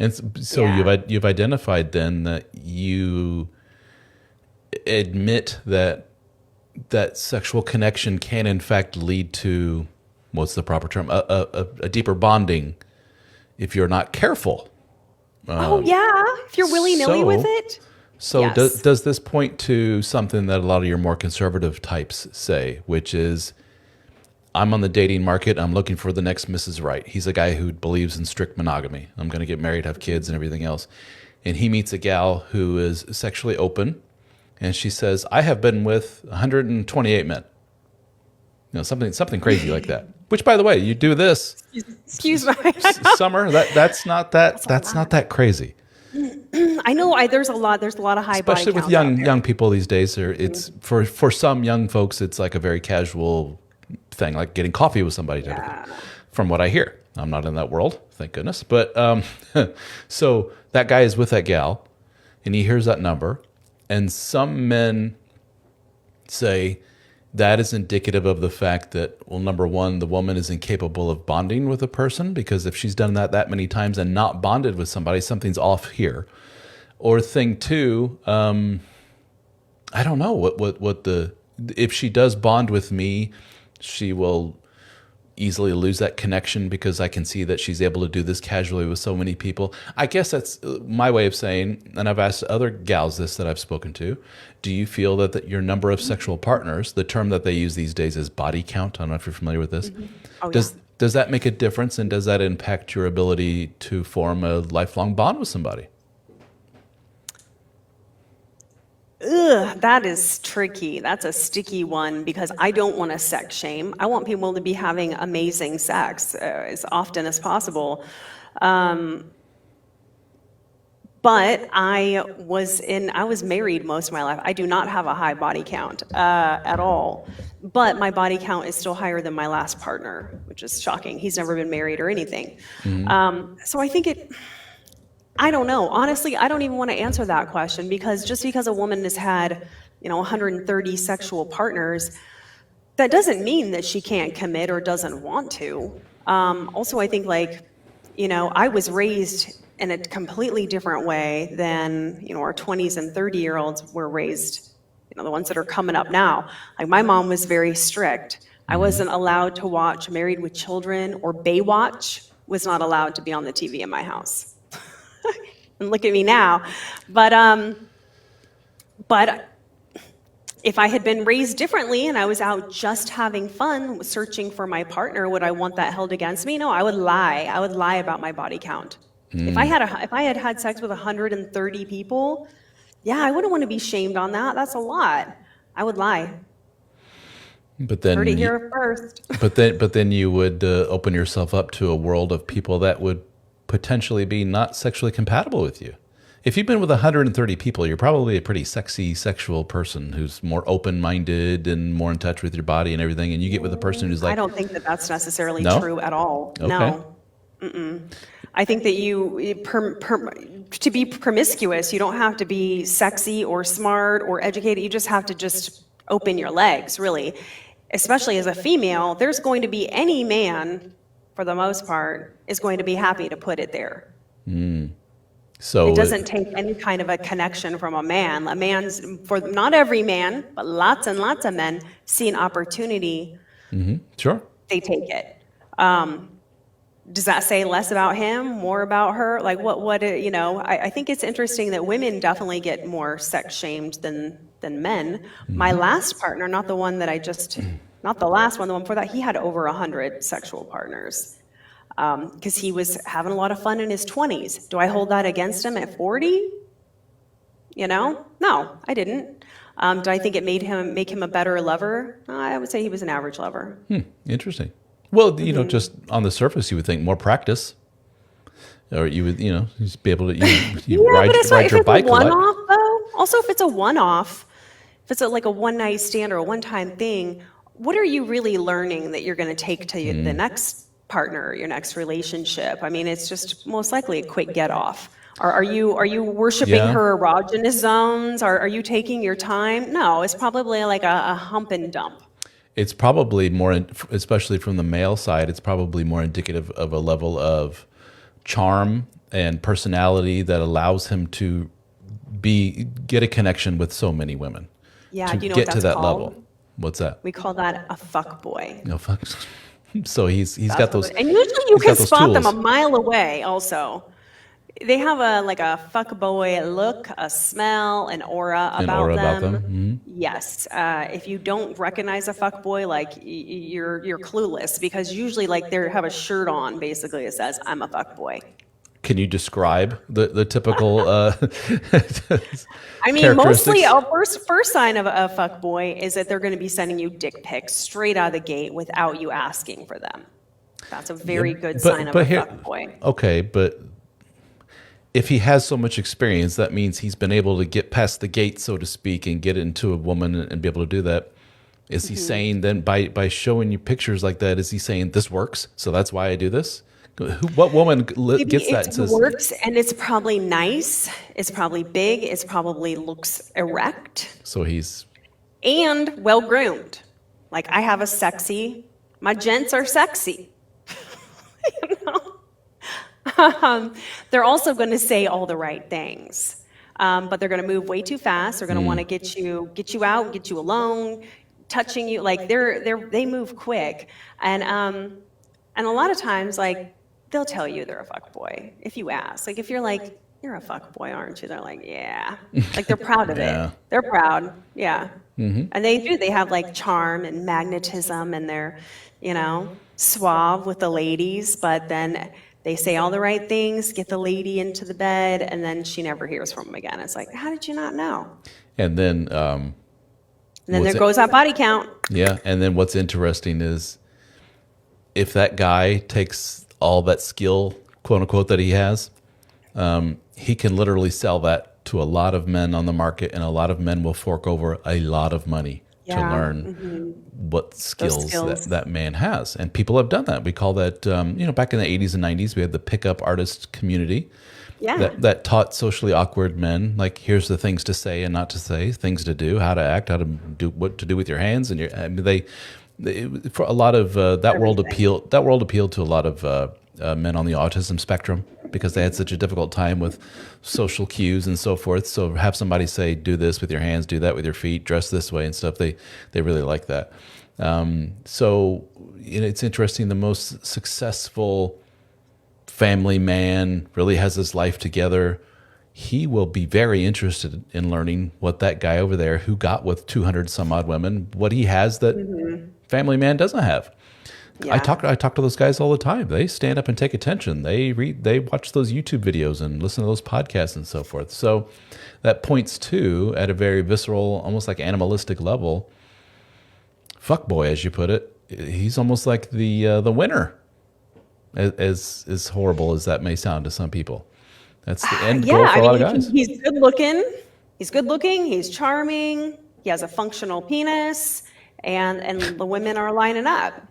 And so you've identified then that you admit that sexual connection can in fact lead to, what's the proper term, a deeper bonding if you're not careful. Oh yeah, if you're willy-nilly with it. So Yes. does this point to something that a lot of your more conservative types say, which is, I'm on the dating market, I'm looking for the next Mrs. Right. He's a guy who believes in strict monogamy. I'm going to get married, have kids, and everything else. And he meets a gal who is sexually open, and she says, I have been with 128 men. Something crazy like that. Which, by the way, you do this Excuse me. summer. That's not that crazy. I know. There's a lot of high body Especially with counts out there. young people these days. It's for some young folks, it's like a very casual thing, like getting coffee with somebody. Typically, from what I hear, I'm not in that world, thank goodness. But so that guy is with that gal, and he hears that number, and some men say that is indicative of the fact that, well, number one, the woman is incapable of bonding with a person, because if she's done that many times and not bonded with somebody, something's off here. Or thing two, I don't know if she does bond with me, she will easily lose that connection because I can see that she's able to do this casually with so many people. I guess that's my way of saying, and I've asked other gals this that I've spoken to, do you feel that your number of sexual partners, the term that they use these days is body count, I don't know if you're familiar with this, does that make a difference, and does that impact your ability to form a lifelong bond with somebody? Ugh, that is tricky. That's a sticky one because I don't want to sex shame. I want people to be having amazing sex as often as possible. But I was married most of my life. I do not have a high body count at all. But my body count is still higher than my last partner, which is shocking. He's never been married or anything. So I think I don't know. Honestly, I don't even want to answer that question because just because a woman has had, 130 sexual partners, that doesn't mean that she can't commit or doesn't want to. Also, I think I was raised in a completely different way than, our 20s and 30-year-olds were raised, the ones that are coming up now. Like my mom was very strict. I wasn't allowed to watch Married with Children or Baywatch was not allowed to be on the TV in my house. And look at me now. But if I had been raised differently and I was out just having fun, searching for my partner, would I want that held against me? No, I would lie. I would lie about my body count. If I had sex with 130 people, I wouldn't want to be shamed on that. That's a lot. I would lie. But then heard it here first. But then you would open yourself up to a world of people that would potentially be not sexually compatible with you. If you've been with 130 people, you're probably a pretty sexy sexual person who's more open-minded and more in touch with your body and everything. And you get with a person who's like, I don't think that that's necessarily true at all. Okay. No. I think that to be promiscuous, you don't have to be sexy or smart or educated. You just have to just open your legs, really. Especially as a female, there's going to be any man, for the most part, is going to be happy to put it there. So it doesn't take any kind of a connection from a man. For not every man, but lots and lots of men see an opportunity. Sure. They take it. Does that say less about him, more about her? Like I think it's interesting that women definitely get more sex shamed than men. My last partner, not the one that not the last one, the one before that, he had over 100 sexual partners because he was having a lot of fun in his 20s. Do I hold that against him at 40? No, I didn't. Do I think it make him a better lover? I would say he was an average lover. Interesting. Well, just on the surface, you would think more practice, or you would, just be able to ride your bike a lot. One-off, though. Also, if it's a one-off, if it's like a one-night stand or a one-time thing, what are you really learning that you're going to take to the next partner, your next relationship? I mean, it's just most likely a quick get-off. Are you worshiping her erogenous zones? Are you taking your time? No, it's probably like a hump and dump. It's probably more, especially from the male side, it's probably more indicative of a level of charm and personality that allows him to get a connection with so many women. Yeah, to do you know get what to that's that called? level. What's that? We call that a fuck boy. No fuck. So he's That's got what those. and usually you He's can got those spot them a tools. mile away also. They have a fuck boy look, a smell, an aura An about aura about them. them. Yes. If you don't recognize a fuck boy, like you're clueless because usually like they have a shirt on basically that says I'm a fuck boy. Can you describe the typical I mean, mostly characteristics? a first sign of a fuck boy is that they're going to be sending you dick pics straight out of the gate without you asking for them. That's a very good sign of a here, fuck boy. okay, but if he has so much experience, that means he's been able to get past the gate, so to speak, and get into a woman and be able to do that. Is he saying then by showing you pictures like that, is he saying this works, so that's why I do this? What woman Maybe gets that it and says, works and it's probably nice, it's probably big, it's probably looks erect so he's and well groomed. Like I have my gents are sexy. You know? They're also going to say all the right things, but they're going to move way too fast. They're going to want to get you out, get you alone, touching you. Like they move quick, and a lot of times like they'll tell you they're a fuck boy if you ask. Like if you're like you're a fuck boy, aren't you? They're like yeah, like they're proud of Yeah. it. They're proud, yeah, and they do. They have like charm and magnetism, and they're suave with the ladies, but then they say all the right things, get the lady into the bed, and then she never hears from them again. It's like, how did you not know? and then And then what's there goes that body count. yeah, and then what's interesting is if that guy takes all that skill, quote unquote, that he has, he can literally sell that to a lot of men on the market, and a lot of men will fork over a lot of money to Yeah, learn what skills, skills. that man has. And people have done that. We call that, back in the 80s and 90s, we had the pickup artist community Yeah. that taught socially awkward men, like, here's the things to say and not to say, things to do, how to act, how to do, what to do with your hands. And they for a lot of that world appealed to a lot of men on the autism spectrum because they had such a difficult time with social cues and so forth. So have somebody say, do this with your hands, do that with your feet, dress this way and stuff. They really like that. So it's interesting. The most successful family man really has his life together. He will be very interested in learning what that guy over there who got with 200 some odd women, what he has that family man doesn't have. Yeah. I talk to those guys all the time. They stand up and take attention. They watch those YouTube videos and listen to those podcasts and so forth. So that points to, at a very visceral, almost like animalistic level, fuckboy, as you put it, he's almost like the winner. As horrible as that may sound to some people, that's the end goal for a lot of guys. He's good looking. He's good looking. He's charming. He has a functional penis, and the women are lining up.